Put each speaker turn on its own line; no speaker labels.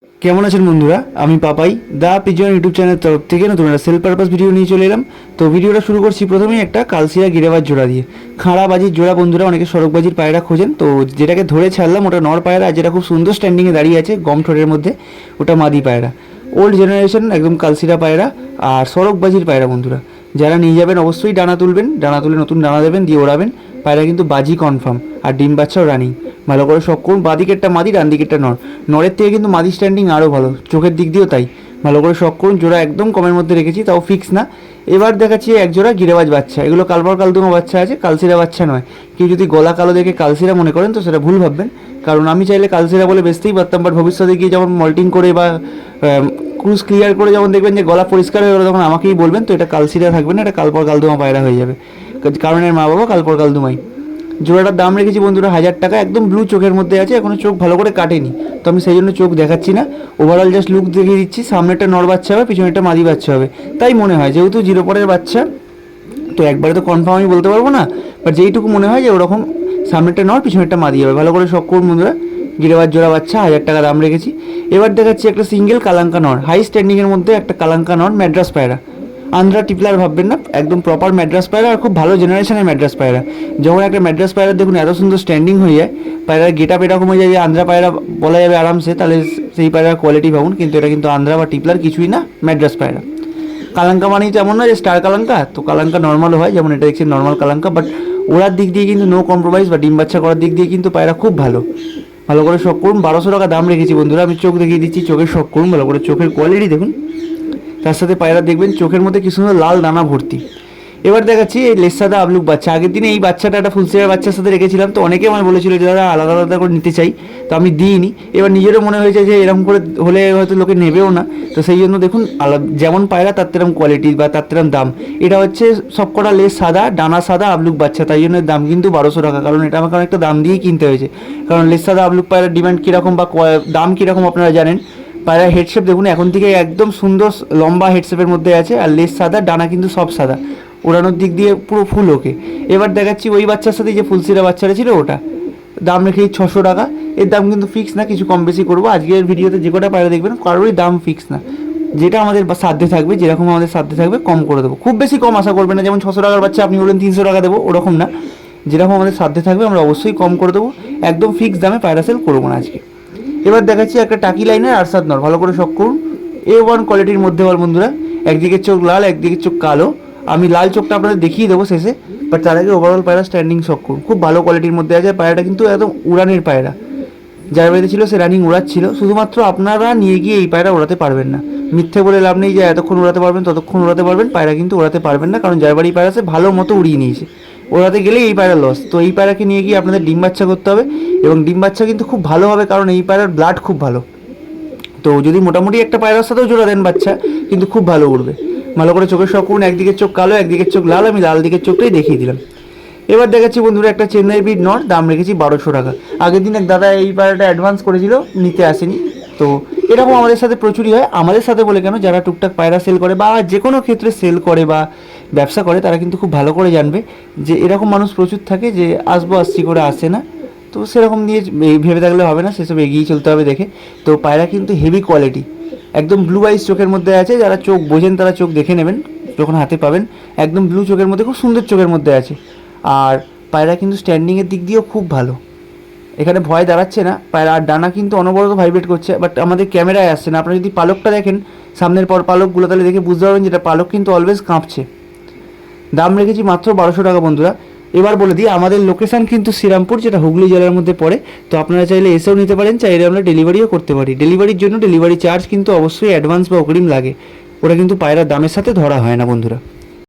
কেমন আছেন বন্ধুরা? আমি পাপাই দা পিজন ইউটিউব চ্যানেলের তরফ থেকে নতুন একটা সেল পারপাস ভিডিও নিয়ে চলে এলাম। তো ভিডিওটা শুরু করছি প্রথমেই একটা কালসিরা গিরেবাজ জোড়া দিয়ে। খাঁড়া বাজির জোড়া বন্ধুরা, অনেকে সড়কবাজির পায়রা খোঁজেন, তো যেটাকে ধরে ছাড়লাম ওটা নর পায়রা, আর যেটা খুব সুন্দর স্ট্যান্ডিংয়ে দাঁড়িয়ে আছে গম ঠোঁটের মধ্যে, ওটা মাদি পায়রা। ওল্ড জেনারেশন একদম কালসিরা পায়রা আর সড়কবাজির পায়রা বন্ধুরা। যারা নিয়ে যাবেন অবশ্যই ডানা তুলবেন, ডানা তুলে নতুন ডানা দেবেন, দিয়ে ওড়াবেন। পায়রা কিন্তু বাজি কনফার্ম, আর ডিম বাচ্চাও রানিং। ভালো করে শখ করুন, বাঁ দিকেরটা মাদি, ডান দিকেরটা নর। নরের থেকে কিন্তু মাদি স্ট্যান্ডিং আরও ভালো, চোখের দিক দিয়েও তাই। ভালো করে শখ করুন। জোড়া একদম কমের মধ্যে রেখেছি, তাও ফিক্স না। এবার দেখাচ্ছি এক জোড়া গিরেবাজ বাচ্চা। এগুলো কালবর কালদুমা বাচ্চা আছে, কালসিরা বাচ্চা নয়। কেউ যদি গলা কালো দেখে কালসিরা মনে করেন তো সেটা ভুল ভাববেন, কারণ আমি চাইলে কালসিরা বলে বেচতেই পারতাম, বাট ভবিষ্যতে গিয়ে যেমন মল্টিং করে বা ক্রুজ ক্লিয়ার করে যখন দেখবেন যে গলা পরিষ্কার হয়ে গেলো, তখন আমাকেই বলবেন, তো এটা কালসিরা থাকবে না, এটা কালপর কালদুমা পায়রা হয়ে যাবে, কারণ এর মা বাবা কালপর কালদুমাই। জোড়াটার দাম রেখেছি বন্ধুরা 1000 টাকা। একদম ব্লু চোখের মধ্যে আছে, এখনো চোখ ভালো করে কাটেনি, তো আমি সেই জন্য চোখ দেখাচ্ছি না। ওভারঅল জাস্ট লুক দেখিয়ে দিচ্ছি। সামনেটা নর বাচ্চা হবে, পিছনেরটা মাদি বাচ্চা হবে, তাই মনে হয়। যেহেতু জিরো পরের বাচ্চা, তো একবারে তো কনফার্ম আমি বলতে পারবো না, বাট যেইটুকু মনে হয় যে ওরকম সামনেরটা নর, পিছনেরটা মাদি হবে। ভালো করে শখ করুন বন্ধুরা। গিরেবাজ জোড়া বাচ্চা 1000 টাকা দাম রেখেছি। এবার দেখাচ্ছি একটা সিঙ্গেল কালাঙ্কা নর, হাই স্ট্যান্ডিংয়ের মধ্যে একটা কালাঙ্কা নর, ম্যাড্রাস পায়রা। আন্ধ্রা টিপলার ভাববেন না, একদম প্রপার ম্যাড্রাস পায়রা, আর খুব ভালো জেনারেশনের ম্যাড্রাস পায়রা। যখন একটা ম্যাড্রাস পায়রা দেখুন এত সুন্দর স্ট্যান্ডিং হয়ে যায়, পায়রার গেট আপ এরকম হয়ে যায় যে আন্ধ্রা পায়রা বলা যাবে আরামসে, তাহলে সেই পায়রার কোয়ালিটি ভাবুন। কিন্তু এটা কিন্তু আন্ধ্রা বা টিপলার কিছুই না, ম্যাড্রাস পায়রা। কালাঙ্কা মানেই তো এমন না যে স্টার কালাঙ্কা, তো কালাঙ্কা নর্মালও হয়, যেমন এটা দেখছি নর্মাল কালাঙ্কা, বাট ওড়ার দিক দিয়ে কিন্তু নো কম্প্রোমাইজ, বা ডিম বাচ্চা করার দিক দিয়ে কিন্তু পায়রা খুব ভালো। ভালো করে শখ করুন। 1200 টাকা দাম রেখেছি বন্ধুরা। আমি চোখ দেখিয়ে দিচ্ছি, চোখের শখ করুন। ভালো করে চোখের কোয়ালিটি দেখুন, তার সাথে পায়রা দেখবেন চোখের মধ্যে কি সুন্দর লাল দানা ভর্তি। এবার দেখাচ্ছি এই লেসাদা আবলুক বাচ্চা। আগের দিনে এই বাচ্চাটা একটা ফুলসিয়ার বাচ্চার সাথে রেখেছিলাম, তো অনেকে আমার বলেছিল যে দাদা আলাদা আলাদা করে নিতে চাই, তো আমি দিইনি। এবার নিজেরও মনে হয়েছে যে এরকম করে হলে হয়তো লোকে নেবেও না, তো সেই জন্য দেখুন আলাদা, যেমন পায়রা তার তেরম কোয়ালিটি বা তার তেরম দাম। এটা হচ্ছে সবকটা লেস সাদা, ডানা সাদা আবলুক বাচ্চা, তাই জন্য দাম কিন্তু 1200 টাকা। কারণ এটা আমাকে অনেকটা দাম দিয়েই কিনতে হয়েছে, কারণ লেস সাদা আবলুক পায়রার ডিমান্ড কীরকম বা দাম কীরকম আপনারা জানেন। পায়রার হেডশেপ দেখুন এখন থেকে একদম সুন্দর লম্বা হেডশেপের মধ্যে আছে, আর লেস সাদা, ডানা কিন্তু সব সাদা, ওড়ানোর দিক দিয়ে পুরো ফুল ওকে। এবার দেখাচ্ছি ওই বাচ্চার সাথে যে ফুলসিরা বাচ্চাটা ছিল, ওটা দাম রেখেই 600 টাকা। এর দাম কিন্তু ফিক্স না, কিছু কম বেশি করবো। আজকের ভিডিওতে যে কটা পায়রা দেখবেন কারোরই দাম ফিক্স না, যেটা আমাদের সাধ্যে থাকবে, যেরকম আমাদের সাধ্যে থাকবে কম করে দেবো। খুব বেশি কম আশা করবেন না, যেমন 600 টাকার বাচ্চা আপনি বললেন 300 টাকা দেবো, ওরকম না। যেরকম আমাদের সাধ্যে থাকবে আমরা অবশ্যই কম করে দেবো, একদম ফিক্স দামে পায়রা সেল করবো না আজকে। এবার দেখাচ্ছি একটা টাকি লাইনের আরসাদ নর। ভালো করে শখ করুন। A1 কোয়ালিটির মধ্যে বল বন্ধুরা, একদিকে চোখ লাল, একদিকে চোখ কালো। আমি লাল চোখটা আপনাদের দেখিয়ে দেবো শেষে, বাট তার আগে ওভারঅল পায়রা স্ট্যান্ডিং শখ করুন। খুব ভালো কোয়ালিটির মধ্যে আছে পায়রাটা, কিন্তু একদম উড়ানের পায়রা। যার বাড়িতে ছিল সে রানিং উড়াচ্ছিল, শুধুমাত্র আপনারা নিয়ে গিয়ে এই পায়রা ওড়াতে পারবেন না। মিথ্যে বলে লাভ নেই যে এতক্ষণ উড়াতে পারবেন ততক্ষণ উড়াতে পারবেন, পায়রা কিন্তু ওড়াতে পারবেন না, কারণ যার বাড়ি পায়রা সে ভালো মতো উড়িয়ে নিয়েছে। ওড়াতে গেলেই এই পায়রা লস। তো এই পায়রাকে নিয়ে গিয়ে আপনাদের ডিম বাচ্চা করতে হবে, এবং ডিম বাচ্চা কিন্তু খুব ভালো হবে, কারণ এই পায়রার ব্লাড খুব ভালো। তো যদি মোটামুটি একটা পায়রার সাথেও জোড়া দেন বাচ্চা, কিন্তু খুব ভালো উড়বে। ভালো করে চোখের শখ করুন। একদিকে চোখ কালো, একদিকে চোখ লাল, আমি লাল দিকের চোখটাই দেখিয়ে দিলাম। এবার দেখাচ্ছি বন্ধুরা একটা চেন্নাই বিট নর, দাম রেখেছি 1200 টাকা। আগের দিন এক দাদা এই পায়রাটা অ্যাডভান্স করেছিল, নিতে আসেনি। তো এরকম আমাদের সাথে প্রচুরই হয়। আমাদের সাথে বলে কেন, যারা টুকটাক পায়রা সেল করে বা যে কোনো ক্ষেত্রে সেল করে বা ব্যবসা করে, তারা কিন্তু খুব ভালো করে জানবে যে এরকম মানুষ প্রচুর থাকে যে আসছি করে আসে না। তো সেরকম দিয়ে ভেবে থাকলে হবে না, সেসব এগিয়ে চলতে হবে দেখে। তো পায়রা কিন্তু হেভি কোয়ালিটি, একদম ব্লু আইস চোখের মধ্যে আছে। যারা চোখ বোঝেন তারা চোখ দেখে নেবেন, যখন হাতে পাবেন। একদম ব্লু চোখের মধ্যে, খুব সুন্দর চোখের মধ্যে আছে। আর পায়রা কিন্তু স্ট্যান্ডিংয়ের দিক দিয়েও খুব ভালো, এখানে ভয় দাঁড়াচ্ছে না। পায়রা আর ডানা কিন্তু অনবরত ভাইব্রেট করছে, বাট আমাদের ক্যামেরায় আসছে না। আপনারা যদি পালকটা দেখেন, সামনের পালকগুলো, তাহলে দেখে বুঝতে পারবেন যেটা পালক কিন্তু অলওয়েজ কাঁপছে। দাম রেখেছি মাত্র 1200 টাকা বন্ধুরা। এবার বলে দিই আমাদের লোকেশান কিন্তু শ্রীরামপুর, যেটা হুগলি জেলার মধ্যে পড়ে। তো আপনারা চাইলে এসেও নিতে পারেন, চাইলে আমরা ডেলিভারিও করতে পারি। ডেলিভারির জন্য ডেলিভারি চার্জ কিন্তু অবশ্যই অ্যাডভান্স বা অগ্রিম লাগে, ওটা কিন্তু পায়রার দামের সাথে ধরা হয় না বন্ধুরা।